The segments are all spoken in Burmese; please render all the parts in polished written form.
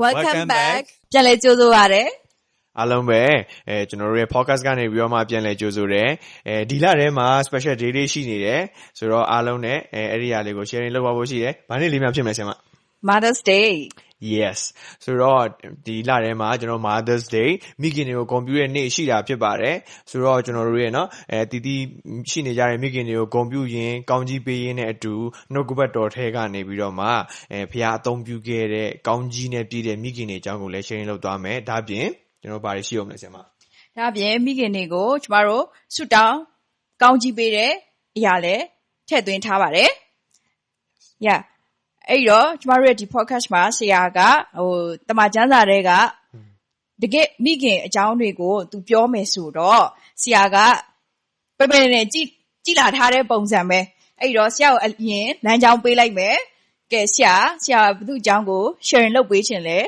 Welcome back ပြန်လဲကြိုးဆိုပါရစေအားလုံးပဲကျွန်တော်တို့ရဲ့ podcast ကနေပြီးတော့မှပြန်လဲကြိုးဆိုတယ်ဒီလထဲမှာ special day လေးရှိနေတယ်ဆိုတော့အားလုံးနဲ့အဲ့ဒီအရာလေးကို sharing လုပ်ပါဖို့ရှိတယ်ဘာနေ့လေးများဖြစ်မလဲဆင်မ Mother's Day Yes ဆိုတော့ဒီလထဲမှာကျွန်တော် Mother's Day မိခင်တွေကိုဂုဏ်ပြုတဲ့နေ့ရှိတာဖြစ်ပါတယ်ဆိုတော့ကျွန်တော်တို့ရဲ့နော်တီတီရှိနေကြတဲ့မိခင်တွေကိုဂုဏ်ပြုရင်ကောင်းကြီးပေးရင်းနဲ့အတူနှုတ်ကပတ်တော်ထဲကနေပြီးတော့မှဖခင်အသုံးပြုခဲ့တဲ့ကောင်းကြီးနဲ့ပြည့်တဲ့မိခင်တွေအကြောင်းကိုလည်း sharing လုပ်သွားမယ်ဒါပြင်ကျွန်တော်ဘာတွေရှိအောင်လဲဆင်မဒါပြင်မိခင်တွေကိုကျမတို့ဆုတောင်းကောင်းကြီးပေးတဲ့အရာလည်းထည့်သွင်းထားပါတယ် Yeahအဲ့တော့ကျမတို့ရဲ့ဒီ podcast မှာဆရာကတမန်ကျမ်းစာတွေကတကယ်မိခင်အကြောင်းတွေကိုသူပြောမယ်ဆိုတော့ဆရာကပဲနဲ့ကြည်လာထားတဲ့ပုံစံပဲအဲ့တော့ဆရာကိုအရင်လမ်းကြောင်းပေးလိုက်မယ်ကဲဆရာဘယ်သူအကြောင်းကို sharing လုပ်ပေးခြင်းလဲ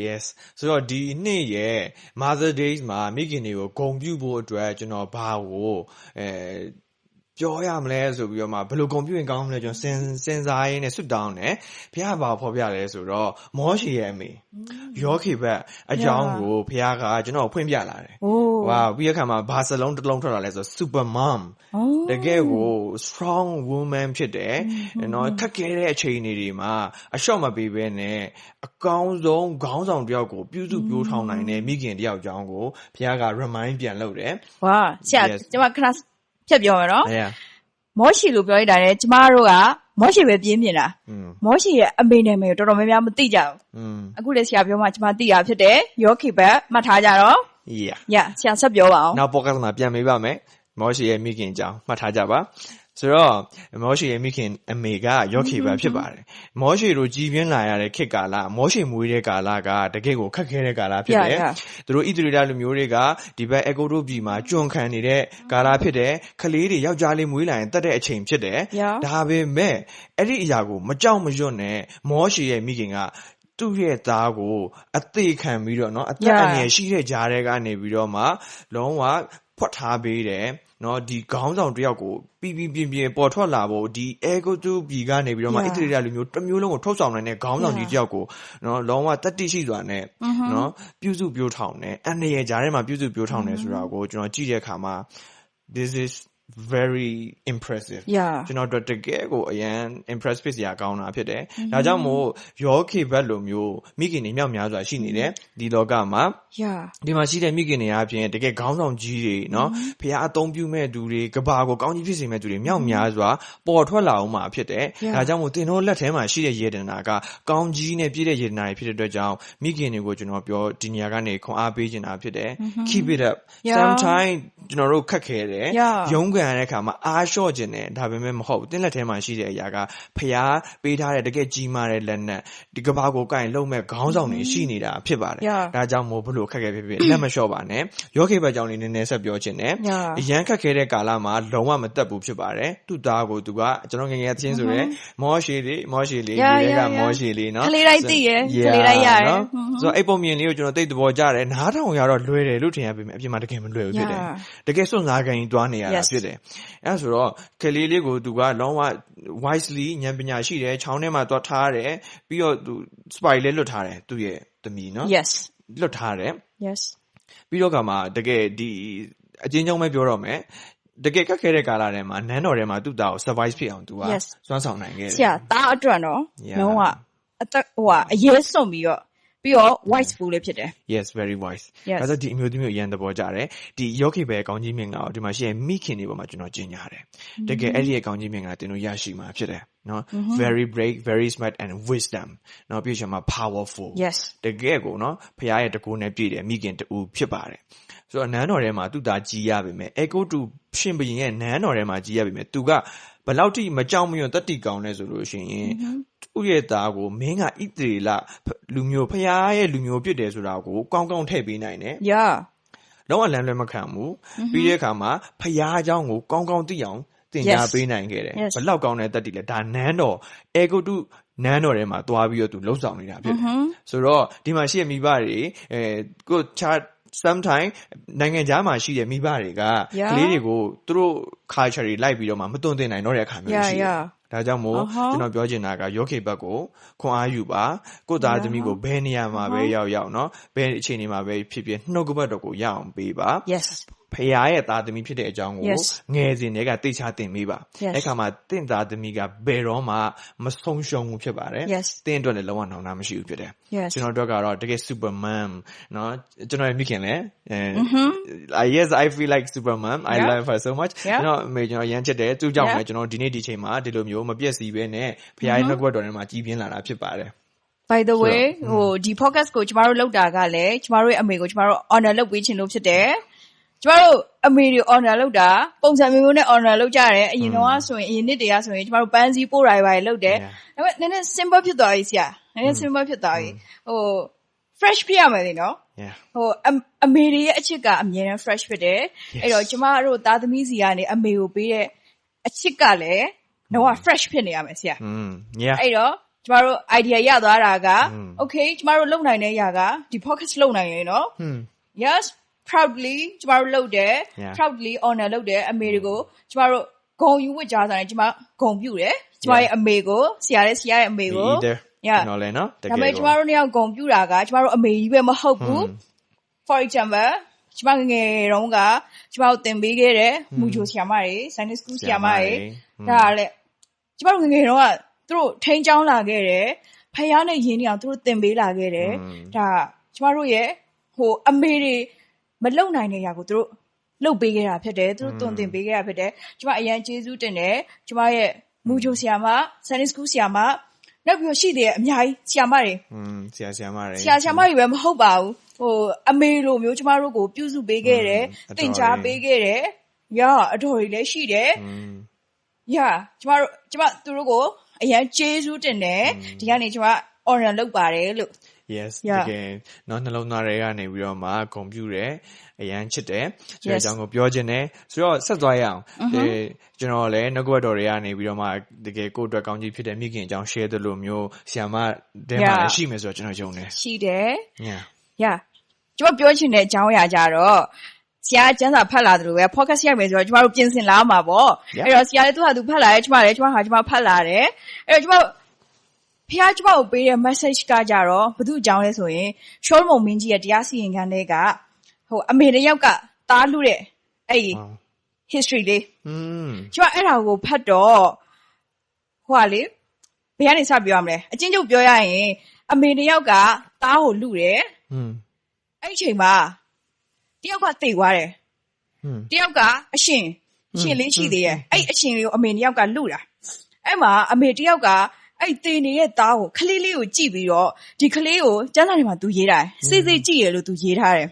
Yes ဆိုတော့ဒီနေ့ရဲ့ Mother Days မှာမိခင်တွေကိုဂုဏ်ပြုဖို့အတွက်ကျွန်တော်ဘာကိုပြောရမလဲဆိုပြီးတော့မှဘယ်လိုဂုဏ်ပြုရင်ကောင်းမလဲကျွန်တော်စဉ်းစားရင်းနဲ့ဆွတ်တောင်းတယ်ဖခင်ဘာဖော်ပြလဲဆိုတော့မောရှေရဲ့အမေယောခေဘက်အကြောင်းကိုဖခင်ကကျွန်တော်ဖွင့်ပြလာတယ်ဝါပြီးရခါမှာဘာစလုံးတစ်လုံးထွက်လာလဲဆို super mom တကယ်ကို strong woman ဖြစ်တယ်နော်ခက်ခဲတဲ့အချိန်တွေမှာအလျှော့မပေးဘဲနဲ့အကောင်းဆုံးခေါင်းဆောင်တယောက်ကိုပြုစုပြောထောင်နိုင်တဲ့မိခင်တယောက်အကြောင်းကိုဖခင်က remind ပြန်လုပ်တယ်ဝါဆရာကျွန်မခဏဖြတ်ပြောမယ်နော်မောရှေလို့ပြောလိုက်တာနဲ့ကျမတို့ကမောရှေပဲပြင်းပြင်းတာမောရှေရဲ့အမေနာမည်ကိုတော်တော်များများမသိကြဘူးအခုလည်းဆရာပြောမှကျမသိတာဖြစ်တယ်ယောခေဘက်မှတ်ထားကြတော့ Yeah ဆရာဆက်ပြောပါအောင်နောက် podcast မှာပြန်မေးပါမယ်မောရှေရဲ့မိခင်အကြောင်းမှတ်ထားကြပါဆိုတော့မောရှေရဲ့မိခင်အမေကယောခေဘဖြစ်ပါတယ်မောရှေတို့ကြီးပြင်းလာရတဲ့ခေတ်ကာလမောရှေမွေးတဲ့ကာလကတကယ့်ကိုခက်ခဲတဲ့ကာလဖြစ်တယ်သူတို့ဣသရေလလူမျိုးတွေကဒီဘက်အဂုတ်တို့ပြည်မှာကျွံခံနေတဲ့ကာလဖြစ်တယ်ခလေးတွေယောက်ျားလေးမွေးလာရင်တတ်တဲ့အချိန်ဖြစ်တယ်ဒါပေမဲ့အဲ့ဒီအရာကိုမကြောက်မရွံ့နဲ့မောရှေရဲ့မိခင်ကသူ့ရဲ့သားကိုအသေးခံပြီးတော့เนาะအသက်အန္တရာယ်ရှိတဲ့ကြားထဲကနေပြီးတော့မှလုံးဝဖွက်ထားပေးတယ်နော်ဒီခေါင်းဆောင်တယောက်ကိုပြပေါ်ထွက်လာဖို့ဒီအဲဂုတ်တုပြည်ကနေပြီးတော့မှဣသရေလလူမျိုးတစ်မျိုးလုံးကိုထုတ်ဆောင်နိုင်တဲ့ခေါင်းဆောင်ကြီးတယောက်ကိုနော်လုံးဝတတိရှိစွာနဲ့နော်ပြုစုပြောထောင်တယ်အန္တရာယ်ကြားထဲမှာပြုစုပြောထောင်တယ်ဆိုတာကိုကျွန်တော်ကြည့်တဲ့အခါမှာ this is very impressive ကျွန်တော်တို့တကယ်ကိုအရန် impress ဖြစ်စရာကောင်းတာဖြစ်တယ်ဒါကြောင့်မို့ယောခေဘက်လိုမျိုးမိခင်တွေမြောက်များစွာရှိနေတယ်ဒီလောကမှာဒီမှာရှိတဲ့မိခင်တွေအပြင်တကယ်ခေါင်းဆောင်ကြီးတွေเนาะဖခင်အသုံးပြုမဲ့သူတွေကဘာကိုကောင်းကြီးဖြစ်စေမဲ့သူတွေမြောက်များစွာပေါ်ထွက်လာအောင်မှာဖြစ်တယ်ဒါကြောင့်မို့သင်တို့လက်ထဲမှာရှိတဲ့ယေဒနာကကောင်းကြီးနဲ့ပြည့်တဲ့ယေဒနာတွေဖြစ်တဲ့အတွက်ကြောင့်မိခင်တွေကိုကျွန်တော်ပြောဒီနေရာကနေခွန်အားပေးခြင်းတာဖြစ်တယ် keep it up sometimes ကျွန်တော်တို့ခက်ခဲတယ်ရုန်းကန်ရတဲ့အခါမှာအားလျှော့ခြင်းနဲ့ဒါပေမဲ့မဟုတ်ဘူးတင်းလက်ထဲမှာရှိတဲ့အရာကဖျားပေးထားတဲ့တကယ်ကြီးမားတဲ့လက်နက်ဒီကဘာကိုကိုင်လုံးမဲ့ခေါင်းဆောင်တွေရှိနေတာဖြစ်ပါတယ်ဒါကြောင့်မို့ဘလို့ခက်ခဲဖြစ်လက်မလျှော့ပါနဲ့ယောခေဘက်ကြောင့်နေနည်းနည်းဆက်ပြောခြင်းနဲ့အရန်ခက်ခဲတဲ့ကာလမှာလုံးဝမတက်ဘူးဖြစ်ပါတယ်သူ့သားကိုသူကကျွန်တော်ငယ်ငယ်ချင်းဆိုရဲမောရှေလေးရေးတဲ့ကမောရှေလေးနော်ကလေးတိုင်းသိရကလေးတိုင်းရတယ်ဆိုတော့အဲ့ပုံမြင်လေးကိုကျွန်တော်သိတဲ့ဘောကြတယ်နားထောင်ရတော့လွယ်တယ်လို့ထင်ရပေမဲ့အပြင်မှာတကယ်မလွယ်ဘူးဖြစ်တယ်တကယ်စွန့်စားခံရင်တွားနေရတာဖြစ်တယ်အဲ့ဆိုတော့ကလေးလေးကိုသူကလုံးဝ wisely ဉာဏ်ပညာရှိတယ်ချောင်းထဲမှာသွားထားတယ်ပြီးတော့သူ spy လေးလွတ်ထားတယ်သူ့ရဲ့သမီးနော် Yes လွတ်ထားတယ် Yes ပြီးတော့ကမှတကယ်ဒီအချင်းချင်းပဲပြောတော့မယ်တကယ်ခက်ခဲတဲ့ကာလထဲမှာနန်းတော်ထဲမှာသူ့သားကို survive ဖြစ်အောင်သူကစွမ်းဆောင်နိုင်ခဲ့တယ်ဆရာသားအတွက်တော့လုံးဝအသက်အရေးစွန့်ပြီးတော့ wise ဘူးလေးဖြစ်တယ် Yes very wise ဒါဆိုဒီအမျိုးသမီးကိုအရင်သဘောကျတယ်ဒီယောခေဘယ်ကောင်းကြီးမင်္ဂလာကိုဒီမှာရှိရဲ့မိခင်တွေပေါ်မှာကျွန်တော်ကျင်ညာတယ်တကယ်အဲ့ဒီရဲ့ကောင်းကြီးမင်္ဂလာတင်လို့ရရှိမှာဖြစ်တယ်နော် very brave very smart and wisdom နော်ပြီးချင်မှာ powerful တကယ်ကိုနော်ဖခင်ရဲ့တကူနဲ့ပြည့်တယ်မိခင်တူဖြစ်ပါတယ်ဆိုတော့နန်းတော်ထဲမှာသူ့သားကြီးရပါမယ်အေဂုတ်တူရှင်ဘုရင်ရဲ့နန်းတော်ထဲမှာကြီးရပါမယ်သူကဘယ်လောက်ထိမကြောက်မရွံ့တတိကောင်းလဲဆိုလို့ရှိရင်သူ့ရဲ့သားကိုမင်းကဣသရေလလူမျိုးဖခင်ရဲ့လူမျိုးဖြစ်တယ်ဆိုတာကိုကောင်းကောင်းထည့်ပေးနိုင်တယ်လုံးဝလမ်းလွဲမခံဘူးပြီးတဲ့အခါမှာဖခင်အကြောင်းကိုကောင်းကောင်းသိအောင်သင်ကြားပေးနိုင်ခဲ့တယ်ဘယ်လောက်ကောင်းတဲ့တတိလဲဒါနန်းတော်အေဂုတ်တူနန်းတော်ထဲမှာသွားပြီးတော့သူလှုပ်ဆောင်နေတာဖြစ်တယ်ဆိုတော့ဒီမှာရှိတဲ့မိဘတွေကိုချာsometimes နိုင်ငံခြားမှာရှိတဲ့မိဘတွေကကလေးတွေကိုသူတို့ culture တွေလိုက်ပြီးတော့မှမသွန်သင်နိုင်တော့တဲ့အခါမျိုးရှိတယ် ဒါကြောင့်မို့ကျွန်တော်ပြောချင်တာကယောဂီဘက်ကိုခွန်အားယူပါကိုယ်သားသမီးကိုဘယ်နေရာမှာပဲရောက်နော်ဘယ်အခြေအနေမှာပဲဖြစ်ဖြစ်နှုတ်ကပတ်တော်ကိုရအောင်ပေးပါ Yes ဖခင်ရဲ့သားသမီးဖြစ်တဲ့အကြောင်းကိုငယ်စဉ်တည်းကသိချသင်ပေးပါအဲ့ခါမှာတင့်သားသမီးကဘယ်တော့မှမဆုံးရှုံးဘူးဖြစ်ပါတယ်တင့်အတွက်လည်းလုံးဝနှောင်နှာမရှိဘူးဖြစ်တယ်ကျွန်တော်တို့ကတော့တကယ် Superman နော်ကျွန်တော်မိခင်လည်းyes I feel like Superman I love her so much ကျွန်တော်အမေကျွန်တော်ရမ်းချစ်တယ်သူ့ကြောင့်လည်းကျွန်တော်ဒီနေ့ဒီချိန်မှာဒီလိုမျိုးမပြည့်စည်ပဲနဲ့ဖခင်ရဲ့နှုတ်ကပတ်တော်ထဲမှာကြီးပြင်းလာတာဖြစ်ပါတယ် By the way ဒီ podcast ကိုကျမတို့လုပ်တာကလည်းကျမတို့ရဲ့အမေကိုကျမတို့ honor လုပ်ပေးခြင်းလို့ဖြစ်တယ်ကျမတို့အမေတွေ honor လုပ်တာပုံစံမျိုးနဲ့ honor လုပ်ကြတယ်အရင်တော့ဆိုရင်အရင်နှစ်တည်းကဆိုရင်ကျမတို့ပန်းစည်းပို့တာတွေလုပ်တယ်ဒါပေမဲ့နည်းနည်း simple ဖြစ်သွားပြီဆရာနည်းနည်း simple ဖြစ်သွားပြီfresh ဖြစ်ရမယ်လေနော်အမေတွေရဲ့အချစ်ကအမြဲတမ်း fresh ဖြစ်တယ်အဲ့တော့ကျမတို့သားသမီးစီကနေအမေကိုပေးတဲ့အချစ်ကလည်းတော့ fresh ဖြစ်နေရမယ်ဆရာအဲ့တော့ကျမတို့ idea ရသွားတာက okay ကျမတို့လုပ်နိုင်တဲ့အရာကဒီ podcast လုပ်နိုင်ရင်နော် yes proudly ကျမတို့လုပ်တယ် proudly honor လုပ်တယ်အမေတွေကိုကျမတို့ဂုဏ်ယူဝတ်ကြဆိုရင်ကျမဂုဏ်ပြုတယ်ကျမရဲ့အမေကိုဆရာရဲ့အမေကိုနော်လဲနော်တကယ်ဒါပေမဲ့ကျမတို့နှစ်ယောက်ဂုဏ်ပြုတာကကျမတို့အမေကြီးပဲမဟုတ်ဘူး for example ကျမငယ်တုန်းကကျမတို့သင်ပေးခဲ့တဲ့မူဂျိုဆရာမတွေ Chinese school ဆရာမတွေဒါကလည်းကျမတို့ငယ်တုန်းကသူတို့ထိန်းကျောင်းလာခဲ့တယ်ဖယားနဲ့ယင်းနေအောင်သူတို့သင်ပေးလာခဲ့တယ်ဒါကျမတို့ရဲ့အမေတွေမလုံနိုင်တဲ့အရာကိုသူတို့လုပ်ပေးခဲ့တာဖြစ်တယ်သူတို့တွင်တင်ပေးခဲ့တာဖြစ်တယ်ကျမအရန်ကျေးဇူးတင်တယ်ကျမရဲ့မူဂျိုဆရာမ Chinese school ဆရာမနောက်ပြီးရှိသေးတယ်အများကြီးဆရာမတွေဆရာမတွေပဲမဟုတ်ပါဘူးအမေလိုမျိုးကျမတို့ကိုပြုစုပေးခဲ့တယ်သင်ကြားပေးခဲ့တယ်အတော်တွေလည်းရှိတယ်ကျမသူတို့ကိုအရန်ကျေးဇူးတင်တယ်ဒီကနေကျမ honor လုပ်ပါတယ်လို့Yes တကယ်နော်နှလုံးသားတွေကနေပြီးတော့မှဂုဏ်ပြုတယ်အရန်ချစ်တယ်ဆိုတဲ့အကြောင်းကိုပြောခြင်းတယ်ဆိုတော့ဆက်သွားရအောင်ကျွန်တော်လည်းနှုတ်ကပတ်တော်တွေကနေပြီးတော့မှတကယ်ကိုယ့်အတွက်ကောင်းကြီးဖြစ်တဲ့မိခင်အကြောင်း share သလိုမျိုးဆရာမတဲမှာလည်းရှိမယ်ဆိုတော့ကျွန်တော်ယုံတယ်ရှိတယ်ကျွန်တော်ပြောချင်တဲ့အကြောင်းအရာကြတော့ဆရာကျမ်းစာဖတ်လာတယ်လို့ပဲ podcast ရိုက်မယ်ဆိုတော့ကျမတို့ပြင်ဆင်လာမှာပေါ့အဲ့တော့ဆရာလည်းသူ့ဟာသူဖတ်လာတယ်ကျမလည်းကျမဟာကျမဖတ်လာတယ်အဲ့တော့ဖះကျမကိုပေးတဲ့ message ကကြတော့ဘသူ့အကြောင်းလဲဆိုရင်ရှောလမုန်မင်းကြီးရဲ့တရားစီရင်ခန်းထဲကအမေတစ်ယောက်ကတားလူတဲ့အဲ့ဒီ history လေးကျမအဲ့ဒါကိုဖတ်တော့လေဘယ်ကနေစပြောရမလဲအချင်းချုပ်ပြောရရင်အမေတစ်ယောက်ကတားကိုလူတယ်အဲ့ဒီချိန်မှာတယောက်ကသေသွားတယ်တယောက်ကအရှင်လေးရှိသေးရဲ့အဲ့အရှင်လေးကိုအမေတစ်ယောက်ကလူတာအဲ့မှာအမေတစ်ယောက်ကအဲ့တင်နေတဲ့သားကိုခလေးလေးကိုကြည့်ပြီးတော့ဒီခလေးကိုကျန်းစာထဲမှာသူရေးထားတယ်စိတ်ကြည့်ရလို့သူရေးထားတယ်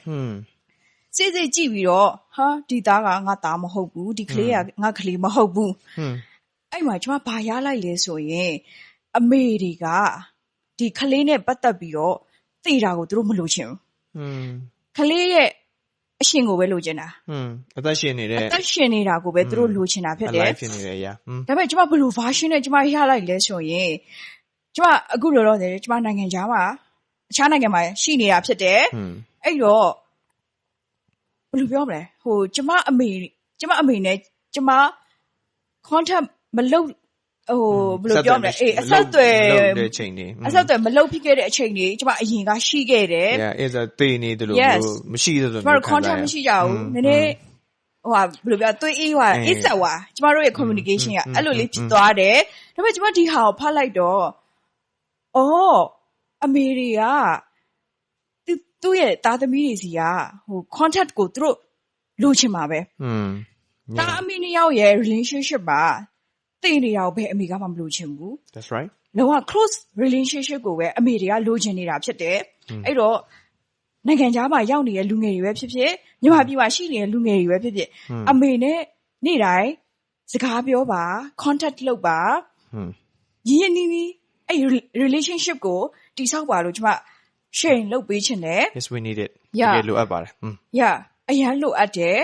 စိတ်ကြည့်ပြီးတော့ဟာဒီသားကငါသားမဟုတ်ဘူးဒီခလေးကငါခလေးမဟုတ်ဘူးအဲ့မှာကျွန်မဘာရလိုက်လဲဆိုရင်အမေတွေကဒီခလေးနဲ့ပတ်သက်ပြီးတော့သိတာကိုသူတို့မလိုချင်ဘူးခလေးရဲ့အရှင်ကိုပဲလိုချင်တာအသက်ရှင်နေတာကိုပဲသူတို့လိုချင်တာဖြစ်တယ် live ဖြစ်နေတယ်ဒါပေမဲ့ကျွန်မဘယ်လို version နဲ့ကျွန်မရလိုက်လဲဆိုရင်ကျွန်မအခုလောလောဆယ်ကျွန်မနိုင်ငံခြားမှာအခြားနိုင်ငံမှာရှိနေတာဖြစ်တယ်အဲ့တော့ဘယ်လိုပြောမလဲကျွန်မအမေနဲ့ကျွန်မ contact မလုပ်ဘယ်လိုပြောမလဲအဆက်အသွယ်မလုပ်ဖြစ်ခဲ့တဲ့အချိန်တွေကျွန်မအရင်ကရှိခဲ့တယ် is a သေနေတယ်လို့မရှိတယ်လို့ကျွန်တော် contact မရှိကြဘူးနည်းနည်းဘယ်လိုပြောသွေးအေးသွားအစ်ဆက်သွားကျွန်တော်တို့ရဲ့ communication ကအဲ့လိုလေးဖြစ်သွားတယ်ဒါပေမဲ့ကျွန်မဒီဟာကိုဖတ်လိုက်တော့အမေတွေကသူ့ရဲ့သားသမီးတွေစီကcontact ကိုသူတို့လိုချင်မှာပဲဒါအမေနှစ်ယောက်ရဲ့ relationship ပါသိနေတာကိုဘယ်အမေကမှမလိုချင်ဘူး That's right လောက close relationship ကိုပဲအမေတွေကလိုချင်နေတာဖြစ်တယ်အဲ့တော့နိုင်ငံခြားမှာရောက်နေတဲ့လူငယ်တွေပဲဖြစ်ဖြစ်မြန်မာပြည်မှာရှိနေတဲ့လူငယ်တွေပဲဖြစ်ဖြစ်အမေနဲ့နေ့တိုင်းစကားပြောပါ contact လုပ်ပါရင်းနှီးနှီးအဲ့ relationship ကိုတည်ဆောက်ပါလို့ကျွန်မ share လုပ်ပေးချင်တယ် Yes we need it တကယ်လိုအပ်ပါတယ်အရန်လိုအပ်တယ်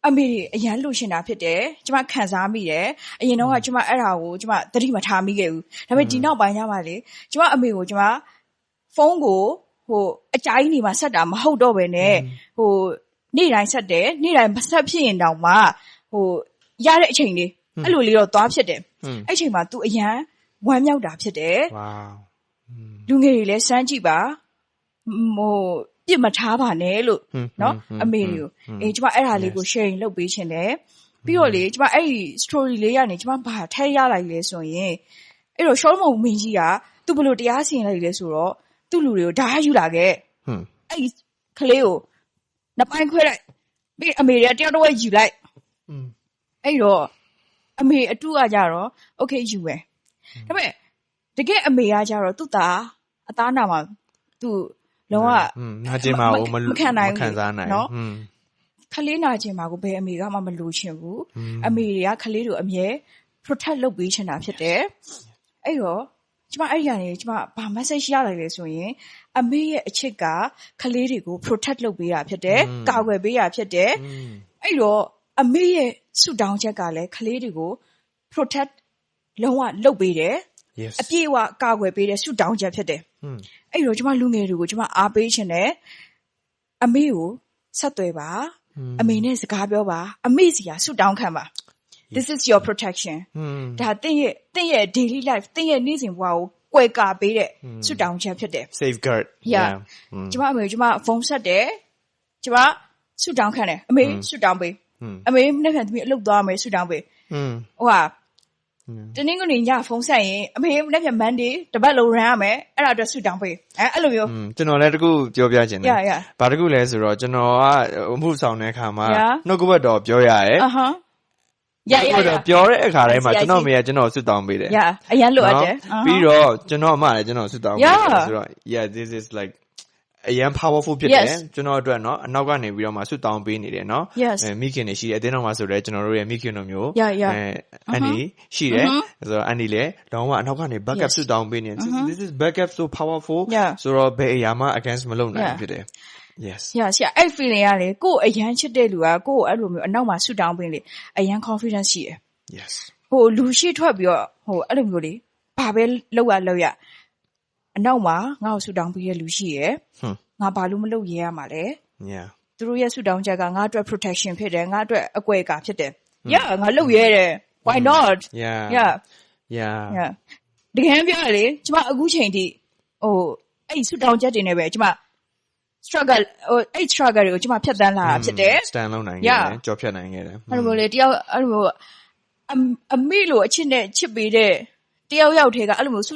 အမေအရန်လိုရှင်တာဖြစ်တယ်ကျမခံစားမိတယ်အရင်တော့ကကျမအဲ့ဒါကိုကျမသတိမထားမိခဲ့ဘူးဒါပေမဲ့ဒီနောက်ပိုင်းကျမှလေကျမအမေကိုကျမဖုန်းကိုအကြိုင်းနေမှာဆက်တာမဟုတ်တော့ဘဲနဲ့နေ့တိုင်းဆက်တယ်နေ့တိုင်းမဆက်ဖြစ်ရင်တောင်မှရတဲ့အချိန်လေး အဲ့လိုလေးတော့သွားဖြစ်တယ် Hmm. အဲ့ချိန်မှာ तू အရန်ဝမ်းမြောက်တာဖြစ်တယ် Wow. လူငယ်တွေလည်းစမ်းကြည့်ပါဟိုပြစ်မထားပါနဲ့လို့နော်အမေတွေကိုအေးကျမအဲ့ဒါလေးကို sharing လုပ်ပေးခြင်းတယ်ပြီးတော့လေကျမအဲ့ဒီ story လေးကနေကျမဘာထည့်ရလိုက်လဲဆိုရင်အဲ့တော့ short mom မင်းကြီးက तू ဘယ်လိုတရားစီရင်လိုက်လဲဆိုတော့သူ့လူတွေကိုဓာတ်ယူလာခဲ့အဲ့ဒီကလေးကိုနှစ်ပိုင်းခွဲလိုက်ပြီးအမေတွေကတယောက်တစ်ဝက်ယူလိုက်အဲ့တော့အမေအတူကကြတော့ okay ယူမယ်ဒါပေမဲ့တကယ်အမေကကြတော့သူ့သားအသားနာမှာသူလုံးဝနာကျင်မှာကိုမခံစားနိုင်နော်ခလေးနာကျင်မှာကိုဘယ်အမေကမှမလိုချင်ဘူးအမေတွေကခလေးတို့အမြဲ protect လုပ်ပေးချင်တာဖြစ်တယ်အဲ့တော့ကျမအဲ့ဒီကနေကျမဘာ message ရလိုက်လဲဆိုရင်အမေရဲ့အချစ်ကခလေးတွေကို protect လုပ်ပေးတာဖြစ်တယ်ကာကွယ်ပေးတာဖြစ်တယ်အဲ့တော့အမေရဲ့ဆုတောင်းချက်ကလည်းခလေးတွေကို protect လုံးဝလုပ်ပေးတယ်အပြည့်အဝကာကွယ်ပေးတဲ့ဆုတောင်းချက်ဖြစ်တယ်အဲ့တော့ကျမလူငယ်တွေကိုကျမအားပေးခြင်းနဲ့အမေကိုဆက်သွယ်ပါအမေနဲ့စကားပြောပါအမေစီကဆုတောင်းခံပါ this is your protection ဒါတင့်ရဲ့ daily life တင့်ရဲ့နေ့စဉ်ဘဝကိုကွယ်ကာပေးတဲ့ဆုတောင်းချက်ဖြစ်တယ် safeguard ကျမအမေကျမဖုန်းဆက်တယ်ကျမဆုတောင်းခံတယ်အမေဆုတောင်းပေးအမေမနေ့ကတည်းကအလုပ်သွားမယ်ဆုတောင်းပေးဟိုဟာတနင်္ဂနွေညဖုန်းဆက်ရင်အမေမနေ့က Monday တပတ်လုံး run ရမယ်အဲ့ဒါအတွက်ဆုတောင်းပေးအဲ့လိုမျိုးကျွန်တော်လည်းတခုပြောပြခြင်းတယ်ဘာတခုလဲဆိုတော့ကျွန်တော်ကအမှုဆောင်တဲ့အခါမှာနှုတ်ကပတ်တော်ပြောရတယ်ပြောတဲ့အခါတိုင်းမှာကျွန်တော်မေကကျွန်တော်ဆွတောင်းပေးတယ်အရင်လိုအပ်တယ်ပြီးတော့ကျွန်တော်အမလည်းကျွန်တော်ဆွတောင်းပေးတယ်ဆိုတော့ yeah this is like အရင် powerful ဖြစ်တယ်ကျွန်တော်အတွက်เนาะအနောက်ကနေပြီးတော့မှဆွတောင်းပေးနေတယ်เนาะမိခင်တွေရှိတယ်အတင်းတော်မှာဆိုတော့ကျွန်တော်တို့ရဲ့မိခင်တို့မျိုးအန်ဒီရှိတယ်ဆိုတော့အန်ဒီလည်းတော့အနောက်ကနေ backup ဆွတောင်းပေးနေတယ် this is backup so powerful ဆိုတော့ဘယ်အရာမှ against မလုပ်နိုင်ဖြစ်တယ်yes ဆရာအဲ့ feeling ကလေကိုယ်အရန်ချစ်တဲ့လူကကိုယ်အဲ့လိုမျိုးအနောက်မှာဆွတောင်းပေးလေအရန် confidence ရှိတယ် yes ဟိုလူရှိထွက်ပြီးတော့ဟိုအဲ့လိုမျိုးလေဘာပဲလောက်ရအနောက်မှာငါ့ကိုဆွတောင်းပေးတဲ့လူရှိရယ်ငါဘာလို့မလုပ်ရဲရမှာလဲ yeah သူတို့ရဲ့ဆွတောင်းချက်ကငါအတွက် protection ဖြစ်တယ်ငါအတွက်အကွယ်ကာဖြစ်တယ် yeah ငါလုပ်ရဲတယ် why not yeah တကယ်ပြောရလေကျမအခုချိန်ထိဟိုအဲ့ဆွတောင်းချက်တွေနဲ့ပဲကျမstruggle အဲ့ struggle တွေကိုကျမဖြတ်သန်းလာတာဖြစ်တယ် stand လုပ်နိုင်ခဲ့တယ်ကြော်ဖြတ်နိုင်ခဲ့တယ်အဲ့လိုလေတယောက်အဲ့လိုအမေလိုအချစ်နဲ့ချစ်ပေးတဲ့တယောက်ယောက်ထဲကအဲ့လိုမျိုးဆု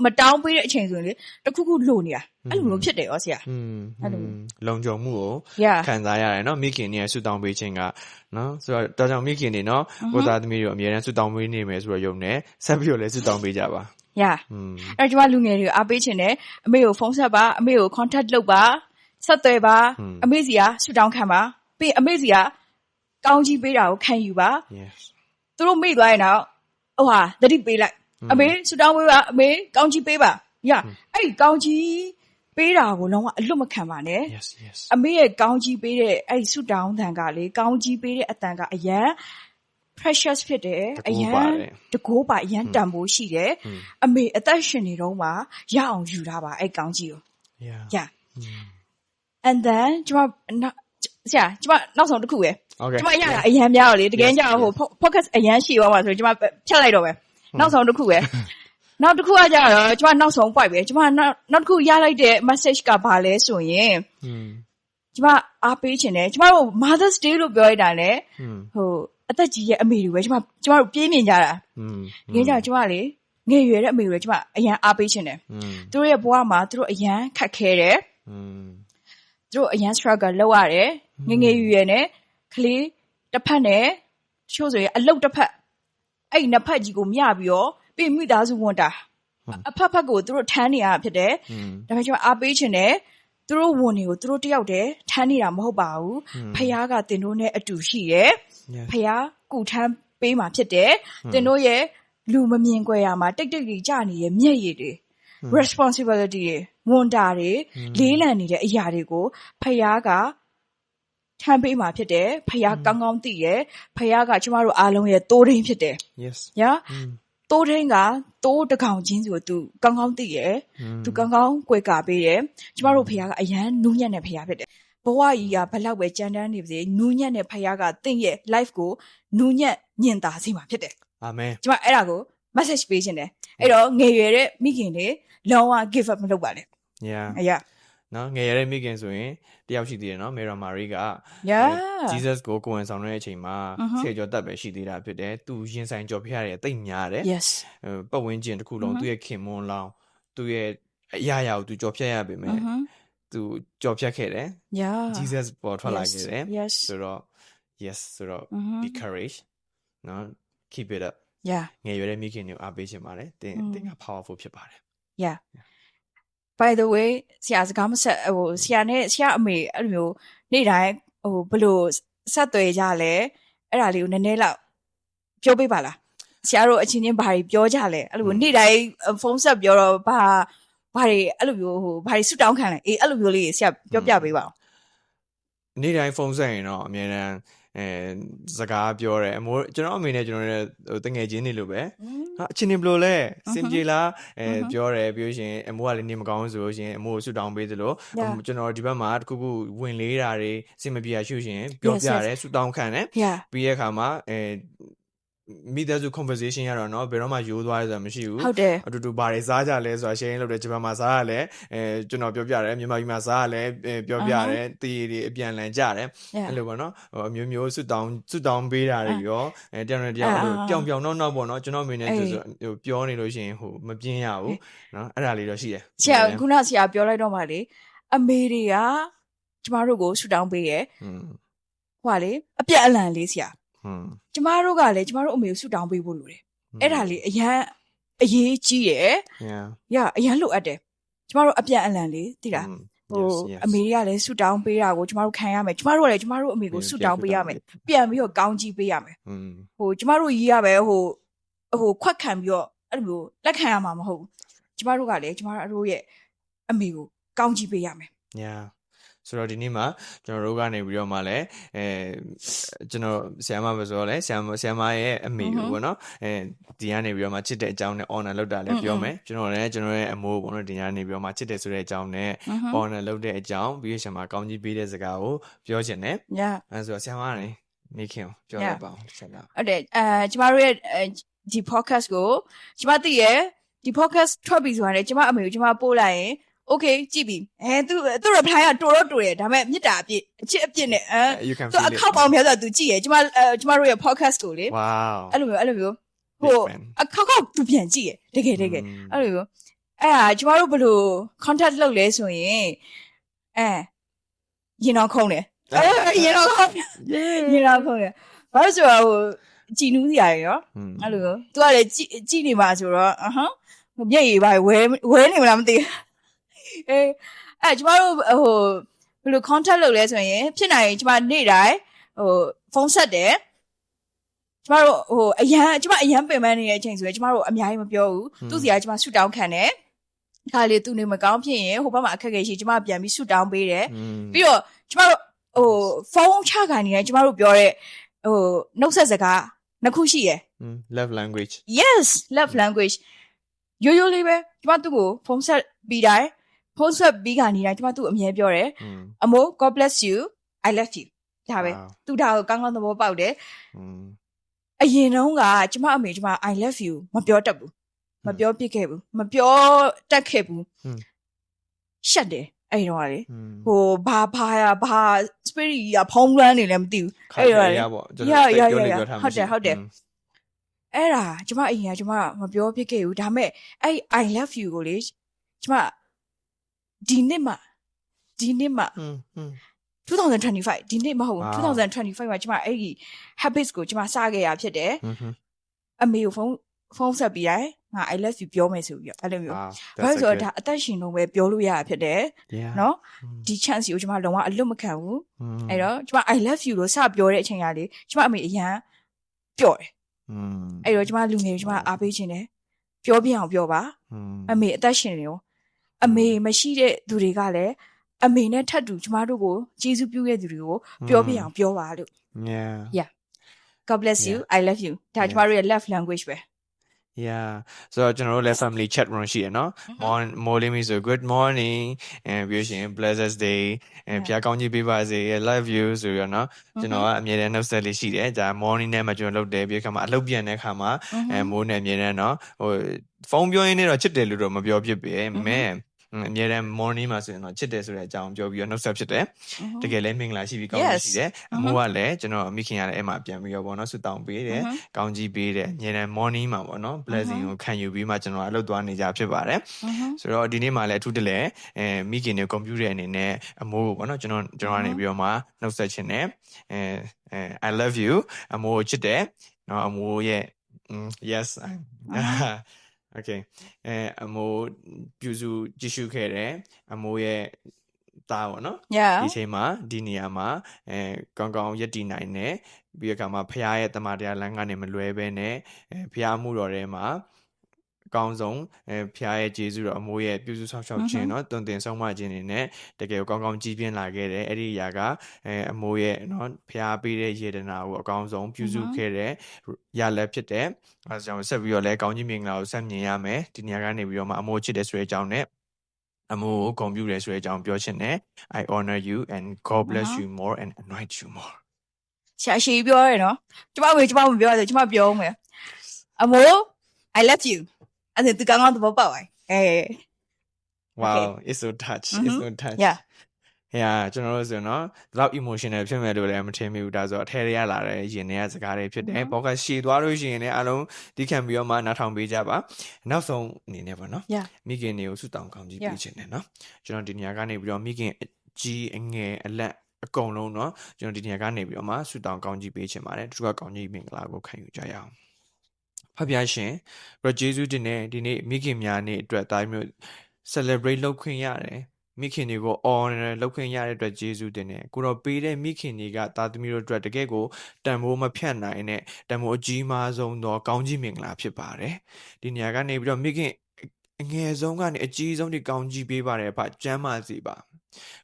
မတောင်းပေးတဲ့အချိန်ဆိုရင်လေတခုခုလိုနေတာအဲ့လိုမျိုးဖြစ်တယ်ဩဆရာအဲ့လိုလုံခြုံမှုကိုခံစားရတယ်เนาะမိခင်တွေဆုတောင်းပေးခြင်းကเนาะဆိုတော့ဒါကြောင့်မိခင်တွေเนาะကိုသားသမီးတွေအမြဲတမ်းဆုတောင်းပေးနေမယ်ဆိုတော့ယုံနေဆက်ပြီးတော့လည်းဆုတောင်းပေးကြပါအဲ့ကျမလူငယ်တွေကိုအားပေးခြင်းနဲ့အမေကိုဖုန်းဆက်ပါအမေကို contact လုပ်ပါဆက်သွယ်ပါအမေစီကဆုတောင်းခံပါပြီးအမေစီကကောင်းကြီးပေးတာကိုခံယူပါသူတို့မေ့သွားရင်တော့ဟိုဟာသတိပေးလိုက်အမေဆုတောင်းပေးပါအမေကောင်းကြီးပေးပါအဲ့ဒီကောင်းကြီးပေးတာကိုလုံးဝအလွတ်မခံပါနဲ့အမေရဲ့ကောင်းကြီးပေးတဲ့အဲ့ဒီဆုတောင်းသံကလေကောင်းကြီးပေးတဲ့အတန်ကအရန် precious ဖြစ်တယ်အရန်တကိုးပါအရန်တန်ဖိုးရှိတယ်အမေအသက်ရှင်နေတော့မှရအောင်ယူထားပါအဲ့ကောင်းကြီးကိုand then ကျမနောက်ဆုံးတစ်ခုပဲကျမရတာအရန်များတော့လေတကယ်ကြတော့ဟို focus အရန်ရှိသွားမှာဆိုကျမဖြတ်လိုက်တော့ပဲနောက်ဆုံးတစ်ခုပဲနောက်တစ်ခုကကြတော့ကျမနောက်ဆုံး point ပဲကျမနောက်တစ်ခုရလိုက်တဲ့ message ကဘာလဲဆိုရင်ကျမအားပေးခြင်းနဲ့ကျမတို့ Mother's Day လို့ပြောရတာနဲ့ဟိုအသက်ကြီးရဲ့အမေတွေပဲကျမတို့ပြေးမြင်ကြတာတကယ်ကြကျမလေငယ်ရွယ်တဲ့အမေတွေကျမအရန်အားပေးခြင်းနဲ့သူတို့ရဲ့ဘဝမှာသူတို့အရန်ခက်ခဲတယ်သူတို့အရန် struggle လုပ်ရတယ်ငယ်ရွယ်နဲ့ကလေးတစ်ဖက်နဲ့ချို့ဆိုရင်အလုတ်တစ်ဖက်အဲ့နှစ်ဖက်ကြီးကိုမျှပြီးတော့ပြီးမိသားစုဝန်တာအဖက်ဖက်ကိုသူတို့ထမ်းနေရဖြစ်တယ်ဒါပေမဲ့ကျွန်တော်အားပေးခြင်းနဲ့သူတို့ဝန်တွေကိုသူတို့တယောက်တည်းထမ်းနေတာမဟုတ်ပါဘူးဖခင်ကတင်တို့နဲ့အတူရှိတယ်ဖခင်ကုထမ်းပေးမှာဖြစ်တယ်တင်တို့ရဲ့လူမမြင်ကွယ်ရမှာတိတ်တိတ်ကြီးကြာနေတဲ့မျက်ရည်တွေ responsibility တွေဝန်တာတွေလေးလံနေတဲ့အရာတွေကိုဖခင်ကထမ်းပေးမှာဖြစ်တယ်ဖခင်ကောင်းကောင်းသိတယ်ဖခင်ကကျမတို့အားလုံးရဲ့တိုးရင်းဖြစ်တယ် yes တိုးရင်းကတိုးတကောင်ချင်းစီကိုသူကောင်းကောင်းသိတယ်သူကောင်းကောင်းကြွယ်ကာပေးတယ်ကျမတို့ဖခင်ကအရန်နူးညံ့တဲ့ဖခင်ဖြစ်တယ် ဘဝကြီးကဘလောက်ပဲကြမ်းတမ်းနေပါစေနူးညံ့တဲ့ဖခင်ကတင့်ရဲ့ life ကိုနူးညံ့ညင်သာစေမှာဖြစ်တယ် အာမင် ကျမအဲ့ဒါကို message ပေးခြင်းတယ်အဲ့တော့ငယ်ရွယ်တဲ့မိခင်တွေလုံးဝ give up မလုပ်ပါနဲ့ yeah အရာ နော်ငယ်ရတဲ့မိခင်ဆိုရင်တယောက်ရှိသေးတယ်နော်မေရာမာရီက yeah Jesus ကိုကိုယ်ဝန်ဆောင်တဲ့အချိန်မှာဆေကျော်တက်ပဲရှိသေးတာဖြစ်တယ်သူရင်ဆိုင်ကြော်ဖျက်ရတယ်တိတ်များတယ် yes ပတ်ဝန်းကျင်တစ်ခုလုံးသူ့ရဲ့ခင်မွန်းလောင်းသူ့ရဲ့အရာရာကိုသူကြော်ဖျက်ရပေမဲ့သူကြော်ဖျက်ခဲ့တယ် yeah Jesus ပေါ်ထွက်လာခဲ့တယ် yes ဆိုတော့ yes ဆိုတော့ be courage နော် keep it up yeah ငယ်ရွယ်တဲ့မိခင်တွေကိုအားပေးချင်ပါတယ်တင်က powerful ဖြစ်ပါတယ် yeah by the way ဆရာစကားမဆက်ဟိုဆရာနဲ့ဆရာအမေအဲ့လိုမျိုးနေ့တိုင်းဟိုဘယ်လိုဆက်သွယ်ကြလဲအဲ့ဒါလေးကိုနည်းနည်းလောက်ပြောပေးပါလားဆရာတို့အချင်းချင်းဘာတွေပြောကြလဲအဲ့လိုနေ့တိုင်းဖုန်းဆက်ပြောတော့ဘာတွေအဲ့လိုမျိုးဟိုဘာတွေဆွတောင်းခံလဲအေးအဲ့လိုမျိုးလေးဆရာပြောပြပေးပါဦး နေ့တိုင်းဖုန်းဆက်ရင်တော့အများတန်းစကားပြောတယ်အမိုးကျွန်တော်အမေနဲ့ကျွန်တော်နဲ့တငယ်ချင်းတွေလိုပဲဟာအချင်းနေဘလို့လဲစင်ပြေလားပြောတယ်ပြောရှင်အမိုးကလည်းနေမကောင်းဆိုလို့ရှင်အမိုးကိုဆွတောင်းပေးသလိုကျွန်တော်ဒီဘက်မှာတခုခုဝင်လေးတာတွေစင်မပြေရှုရှင်ပြောပြတယ်ဆွတောင်းခံတယ်ပြီးတဲ့အခါမှာမိသားစု conversation ရတော့เนาะဘယ်တော့မှယိုးသွားရဆိုတာမရှိဘူးဟုတ်တယ်အတူတူဘာတွေစားကြလဲဆိုတာ sharing လုပ်တယ်ဂျပန်မှာစားရလဲကျွန်တော်ပြောပြတယ်မြန်မာပြည်မှာစားရလဲပြောပြတယ်တီးတွေအပြန်လန်ကြတယ်အဲ့လိုပေါ့เนาะအမျိုးမျိုးဆွတောင်းပေးတာတွေရောတယောက်နဲ့တယောက်ပြောင်ပြောင်နောက်ပေါ့เนาะကျွန်တော်အမေနဲ့ပြောနေလို့ရှိရင်ဟိုမပြင်းရဘူးเนาะအဲ့ဒါလေးတော့ရှိတယ်ဆရာခုနဆရာပြောလိုက်တော့မှလေအမေတွေကကျမတို့ကိုဆွတောင်းပေးတယ်ဟိုလေအပြက်အလန်လေးဆရာကျမတို့ကလည်းကျမတို့အမေကိုဆွတောင်းပေးဖို့လိုတယ်အဲ့ဒါလေးအရန်အရေးကြီးတယ် yeah အရန်လိုအပ်တယ်ကျမတို့အပြန်အလှန်လေးသိလားဟိုအမေတွေကလည်းဆွတောင်းပေးတာကိုကျမတို့ခံရမယ်ကျမတို့ကလည်းကျမတို့အမေကိုဆွတောင်းပေးရမယ်ပြန်ပြီးတော့ကောင်းကြီးပေးရမယ်ဟိုကျမတို့ရေးရပဲဟိုခွက်ခံပြီးတော့အဲ့လိုမျိုးလက်ခံရမှာမဟုတ်ဘူးကျမတို့ကလည်းကျမတို့ရဲ့အမေကိုကောင်းကြီးပေးရမယ် yeahဆိုတော့ဒီနေ့မှာကျွန်တော်တို့ကနေပြီးတော့မှလည်းကျွန်တော်ဆရာမပဲဆိုတော့လည်းဆရာမရဲ့အမေပေါ့နော်ဒီကနေပြီးတော့မှချစ်တဲ့အကြောင်းနဲ့ honor လုပ်တာလည်းပြောမယ်ကျွန်တော်လည်းကျွန်တော်ရဲ့အမိုးပေါ့နော်ဒီကနေပြီးတော့မှချစ်တယ်ဆိုတဲ့အကြောင်းနဲ့ honor လုပ်တဲ့အကြောင်းပြီးရရှင်မှာကောင်းကြီးပေးတဲ့စကားကိုပြောချင်တယ်အဲဆိုတော့ဆရာမကနေမိခင်ပြောလိုက်ပါအောင်ဆက်လာဟုတ်တယ်ကျမတို့ရဲ့ဒီ podcast ကိုကျမသိရဲ့ဒီ podcast ထွက်ပြီဆိုတာလည်းကျမအမေကိုကျမပို့လိုက်ရင်okay ကြည့်ပြီသူ reply ကတော်တယ်ဒါပေမဲ့မြစ်တာအပြစ်အချစ်အပြစ်နဲ့သူအခောက်ပေါင်းများဆိုသူကြည့်ရကျမတို့ရဲ့ podcast ကိုလေ wow အဲ့လိုမျိုးဟိုအခောက်သူပြန်ကြည့်ရတကယ်အဲ့လိုမျိုးအဲ့ဒါကျမတို့ဘယ်လို contact လုပ်လဲဆိုရင်ရင်တော့ခုံးတယ်ရင်တော့ခုံးတယ်ဘာလို့ဆိုတော့ဟိုကြည်နူးစရာရောအဲ့လိုသူကလည်းကြည့်နေမှာဆိုတော့မျက်ရည်ပါဝဲနေမလားမသိကျမတို့ဟိုဘယ်လို contact လုပ်လဲဆိုရင်ဖြစ်နိုင်ကျမနေ့တိုင်းဟိုဖုန်းဆက်တယ်ကျမတို့ဟိုကျမအရန်ပင်ပန်းနေတဲ့အချိန်ဆိုရင်ကျမတို့အများကြီးမပြောဘူးသူ့စီကကျမဆွတောင်းခံတယ်ခါလေသူနေမကောင်းဖြစ်ရင်ဟိုဘက်မှာအခက်အခဲရှိကျမပြန်ပြီးဆွတောင်းပေးတယ်ပြီးတော့ကျမတို့ဟိုဖုန်းချခံနေတယ်ကျမတို့ပြောတဲ့ဟိုနှုတ်ဆက်စကားနှစ်ခုရှိရယ် love language yes love language ရိုးရိုးလေးပဲကျမသူ့ကိုဖုန်းဆက်ပြီးတိုင်းဖုန်းဆက်ပြီးကနေတိုင်းကျမသူ့အမြဲပြောတယ်အမိုး God bless you I love you ဒါပဲသူဒါကိုကောင်းကောင်းသဘောပေါက်တယ်အရင်တုန်းကကျမအမေကျမ I love you မပြောတတ်ဘူးမပြောပြခဲ့ဘူးမပြောတတ်ခဲ့ဘူးရှက်တယ်အဲ့တော့လေဟိုဘာ spirit ကြီးကဖုံးလွှမ်းနေလည်းမသိဘူးအဲ့တော့လေဟုတ်တယ်အဲ့ဒါကျမအရင်ကကျမမပြောပြခဲ့ဘူးဒါမဲ့အဲ့ I love you ကိုလေကျမဒီနှစ်မှာ2025ဒီနှစ်မဟုတ်2025မှာကျမအဲ့ဒီ habits ကိုကျမစခဲ့ရဖြစ်တယ်အမေကိုဖုန်းဆက်ပြီးတိုင်းငါ I love you ပြောမယ်ဆိုပြီးအဲ့လိုမျိုးဘာလို့ဆိုတော့ဒါအသက်ရှင်လုံးပဲပြောလို့ရတာဖြစ်တယ်နော်ဒီ chance ကိုကျမလုံးဝအလွတ်မခံဘူးအဲ့တော့ကျမ I love you လို့စပြောတဲ့အချိန်ကလေကျမအမေအရန်ပျော့တယ်အဲ့တော့ကျမလူငယ်ကိုကျမအားပေးခြင်းတယ်ပြောပြအောင်ပြောပါအမေအသက်ရှင်နေရောအမေမရှိတဲ့သူတွေကလည်းအမေနဲ့ထပ်တူကျမတို့ကိုကျေးဇူးပြုခဲ့သူတွေကိုပြောပြအောင်ပြောပါလို့ yeah God bless you I love you ဒါကျမတို့ရဲ့ love language ပဲ Yeah. So ကျွန်တော်တို့လည်း family chat room ရှိရနော် morning ဆို good morning and ပြီးရင် blessed day and ဖျားကောင်းကြီးပေးပါစေ I love you ဆိုရနော်ကျွန်တော်ကအမြဲတမ်းနှုတ်ဆက်လေးရှိတယ်ဒါ morning နဲ့မှကျွန်တော်လုပ်တယ်ပြီးခါမှာအလုပ်ပြန်တဲ့ခါမှာမိုးနဲ့အမြဲတမ်းနော်ဟိုဖုန်းပြောရင်းနဲ့တော့ချစ်တယ်လို့တော့မပြောဖြစ်ပေမဲ့ အမြဲတမ်း morning မှာဆိုရင်တော့ချစ်တယ်ဆိုတဲ့အကြောင်းပြောပြီးတော့နှုတ်ဆက်ဖြစ်တယ်တကယ်လည်းမင်္ဂလာရှိပြီးကောင်းကြီးရှိတယ်အမိုးကလည်းကျွန်တော်မိခင်ရလည်းအဲ့မှာပြန်ပြီးတော့ပေါ့နော်ဆုတောင်းပေးတယ်ကောင်းကြီးပေးတယ်အမြဲတမ်း morning မှာပေါ့နော် blessing ကိုခံယူပြီးမှကျွန်တော်အလုပ်သွားနေကြဖြစ်ပါတယ်ဆိုတော့ဒီနေ့မှာလည်းအထူးတလဲမိခင်တွေကွန်ပျူတာအနေနဲ့အမိုးကိုပေါ့နော်ကျွန်တော်ကနေပြီးတော့မှနှုတ်ဆက်ခြင်းနဲ့I love you အမိုးကိုချစ်တယ်နော်အမိုးရဲ့yes Okay အမိုးပြုစုကြည့်ရှုခဲ့တယ်အမိုးရဲ့သားပေါ့နော်ဒီချိန်မှာဒီနေရာမှာကောင်းကောင်းယက်တည်နိုင်တယ်ပြီးတဲ့အခါမှာဖခင်ရဲ့တမန်တော်လမ်းကနေမလွဲဘဲနဲ့ဖခင်မှုတော်ထဲမှာအကောင်းဆုံးဖခင်ရဲ့ကျေးဇူးတော်အမိုးရဲ့ပြုစုဆောင်ရှောက်ခြင်းเนาะတုံတင်ဆောင်မခြင်းတွေနဲ့တကယ်ကောင်းကောင်းကြီးပြင်းလာခဲ့တယ်အဲ့ဒီအရာကအမိုးရဲ့เนาะဖခင်ပေးတဲ့ယေဒနာကိုအကောင်းဆုံးပြုစုခဲ့တဲ့ရလက်ဖြစ်တဲ့အဲဒါကြောင့်ဆက်ပြီးတော့လည်းကောင်းကြီးမင်္ဂလာကိုဆက်မြင်ရမယ်ဒီနေရာကနေပြီးတော့မှအမိုးချစ်တဲ့ဆိုတဲ့အကြောင်းနဲ့အမိုးကိုဂုဏ်ပြုတယ်ဆိုတဲ့အကြောင်းပြောချင်တယ် I honor you and God bless you more and anoint you more ဆရာရှိပြောရနော်ကျမမပြောရဆိုကျမပြောမယ်အမိုး I love you အဲ့ဒါသူကောင်းကောင်းသဘောပေါက်Wow it's so touch it's so touch Yeah ကျွန်တော်တို့ဆိုတော့ဒီလောက် emotional ဖြစ်မယ်လို့လည်းမထင်မိဘူးဒါဆိုအထဲရလာတဲ့ရင်ထဲကစကားတွေဖြစ်တယ်ပေါ့ကရှည်သွားလို့ရှိရင်လည်းအလုံးဒီခံပြီးတော့မှနားထောင်ပေးကြပါနောက်ဆုံးအနေနဲ့ပေါ့နော်မိခင်တွေကိုဆုတောင်းကောင်းကြီးပေးခြင်းနဲ့နော်ကျွန်တော်ဒီနေရာကနေပြီးတော့မိခင်ကြီးအငယ်အလက်အကုန်လုံးเนาะကျွန်တော်ဒီနေရာကနေပြီးတော့မှဆုတောင်းကောင်းကြီးပေးခြင်းပါတယ်သူကကောင်းကြီးမင်္ဂလာကိုခံယူကြရအောင်ဖဖျားရှင်ဘရဂျေဇုတင်နဲ့ဒီနေ့မိခင်များနေ့အတွက်တိုင်းမျိုး celebrate လုပ်ခွင့်ရတယ်မိခင်တွေကို honor လုပ်ခွင့်ရတဲ့အတွက်ကျေးဇူးတင်တယ်ကိုတော့ပေးတဲ့မိခင်တွေကသားသမီးတို့အတွက်တကယ်ကိုတန်ဖိုးမဖြတ်နိုင်တဲ့တန်ဖိုးအကြီးမားဆုံးသောကောင်းကြီးမင်္ဂလာဖြစ်ပါတယ်ဒီနေရာကနေပြီးတော့မိခင်အငယ်ဆုံးကနေအကြီးဆုံးဒီကောင်းကြီးပေးပါတယ်ဖကျမ်းမာစီပါ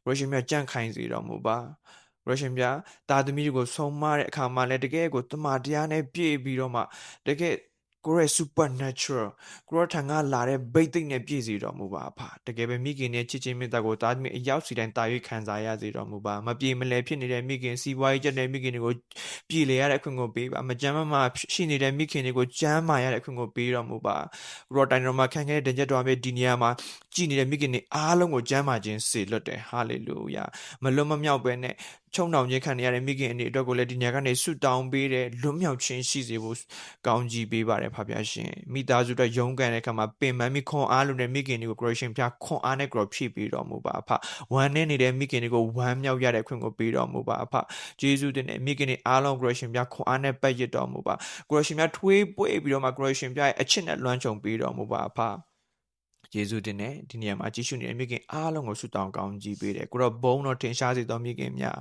ရရှင်မြတ်ကြန့်ခိုင်းစီတော်မူပါရရှင်မြတ်သားသမီးတွေကိုဆုံးမတဲ့အခါမှာလည်းတကယ်ကိုတမန်တရားနဲ့ပြည့်ပြီးတော့မှတကယ်ကိုရဲ့ supernatural ကိုရထံကလာတဲ့ဗိတ်သိက်နဲ့ပြည့်စုံတော်မူပါအဖတကယ်ပဲမိခင်နဲ့ချစ်ချင်းမေတ္တာကိုသားသမီးအရောက်စီတိုင်းတာ၍ခံစားရစေတော်မူပါမပြေမလဲဖြစ်နေတဲ့မိခင်စီးပွားရေးကျတဲ့မိခင်တွေကိုပြည်လေရတဲ့အခွင့်ကိုပေးပါမကြမ်းမရှိနေတဲ့မိခင်တွေကိုကြမ်းမာရတဲ့အခွင့်ကိုပေးတော်မူပါကိုရတိုင်းတော်မှာခံခဲ့တဲ့တင်ကြတော်ပဲဒီနေရာမှာကြည်နေတဲ့မိခင်တွေအားလုံးကိုကြမ်းမာခြင်းစေလွတ်တယ်ဟာလေလုယာမလွတ်မမြောက်ပဲနဲ့ချုံတောင်ခြင်းခံရတဲ့မိခင်အနေအတွက်ကိုလည်းဒီညကနေဆုတောင်းပေးတဲ့လွတ်မြောက်ခြင်းရှိစေဖို့ကောင်းကြီးပေးပါတယ်ဖဖျားရှင်မိသားစုအတွက်ရုန်းကန်တဲ့အခါမှာပင်ပန်းမိခွန်အားလုံးနဲ့မိခင်တွေကို correction ဖျားခွန်အားနဲ့ grow ဖြည့်ပေးတော်မူပါအဖဝမ်းနဲ့နေတဲ့မိခင်တွေကိုဝမ်းမြောက်ရတဲ့အခွင့်ကိုပေးတော်မူပါအဖယေရှုတင်တဲ့မိခင်တွေအားလုံး correction ဖျားခွန်အားနဲ့ပတ်ရတော်မူပါ correction ဖျားထွေးပွေးပြီးတော့မှ correction ဖျားရဲ့အချစ်နဲ့လွှမ်းခြုံပေးတော်မူပါအဖယေရှုတင်တဲ့ဒီနေရာမှာကြည့်ရှုနေတဲ့မိခင်အားလုံးကိုဆုတောင်းကောင်းကြီးပေးတယ်ကိုတော့ဘုံတော်ထင်ရှားစေသောမိခင်မျာ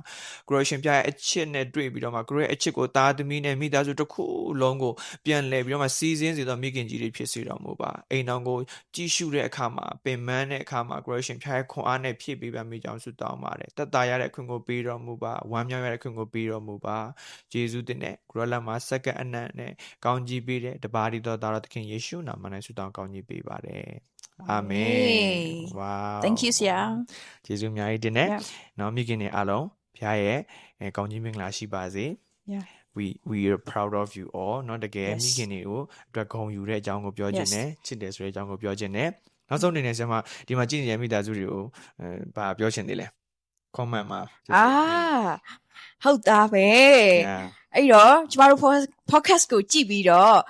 းကိုရရှင်ပြရဲ့အချစ်နဲ့တွေ့ပြီးတော့မှကိုရဲ့အချစ်ကိုသားသမီးနဲ့မိသားစုတစ်ခုလုံးကိုပြန်လဲပြီးတော့မှစီးစင်းစေသောမိခင်ကြီးတွေဖြစ်စေတော်မူပါအိမ်တော်ကိုကြည့်ရှုတဲ့အခါမှာပင်ပန်းတဲ့အခါမှာကိုရရှင်ပြရဲ့ခွန်အားနဲ့ဖြည့်ပေးပါမိကြောင်းဆုတောင်းပါတယ်တတ်တာရတဲ့အခွင့်ကိုပေးတော်မူပါဝမ်းမြောက်ရတဲ့အခွင့်ကိုပေးတော်မူပါယေရှုတင်တဲ့ကိုရလမှာစက္ကန့်အနံ့နဲ့ကောင်းကြီးပေးတဲ့တပါးတော်သားတော်သခင်ယေရှုနာမနဲ့ဆုတောင်းကောင်းကြီးပေးပါတယ်Amen. Wow. Thank you, Sia. ကျေးဇူးအများကြီးတင်တယ်။နော်မိခင်တွေအားလုံးဖခင်ရဲ့ကောင်းကြီးမင်္ဂလာရှိပါစေ။ Yeah. We are proud of you all နော်တကယ်မိခင်တွေကိုအတွက်ဂုဏ်ယူတဲ့အကြောင်းကိုပြောခြင်းနဲ့ချစ်တယ်ဆိုတဲ့အကြောင်းကိုပြောခြင်းနဲ့နောက်ဆုံးအနေနဲ့ဆရာမဒီမှာကြည့်နေတဲ့မိသားစုတွေကိုဘာပြောချင်သေးလဲ။ comment မှာဟုတ်သားပဲအဲ့တော့ကျမတို့ podcast ကိုကြည့်ပြီးတော့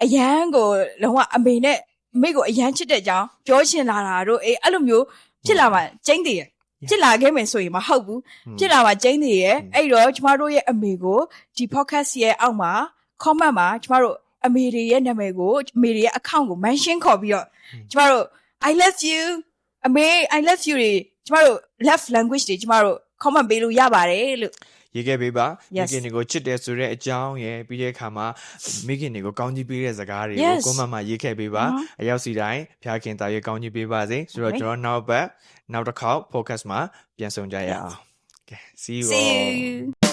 အရန်ကိုလုံးဝအမေနဲ့မိကိုအရန်ချစ်တဲ့အကြောင်းပြောချင်လာတာတို့အဲ့လိုမျိုးဖြစ်လာမှကျင်းသေးရဖြစ်လာခဲ့မယ်ဆိုရင်မဟုတ်ဘူးဖြစ်လာမှကျင်းသေးရအဲ့တော့ကျမတို့ရဲ့အမေကိုဒီ podcast ရဲ့အောက်မှာ comment မှာကျမတို့အမေတွေရဲ့နာမည်ကိုအမေတွေရဲ့ account ကို mention ခေါ်ပြီးတော့ကျမတို့ I love you အမေ I love you တွေကျမတို့ love language တွေကျမတို့ comment ပေးလို့ရပါတယ်လို့ရေးခဲ့ပေးပါမိခင်တွေကိုချစ်တယ်ဆိုတဲ့အကြောင်းရယ်ပြီးတဲ့အခါမှာမိခင်တွေကိုကောင်းကြီးပေးတဲ့စကားတွေကိုကွန်မန့်မှာရေးခဲ့ပေးပါအရောက်စီတိုင်းဖခင်တာရဲ့ကောင်းကြီးပေးပါစေဆိုတော့ကျွန်တော်နောက်တစ်ခေါက် focus မှာပြန်ဆုံကြရအောင် Okay see you all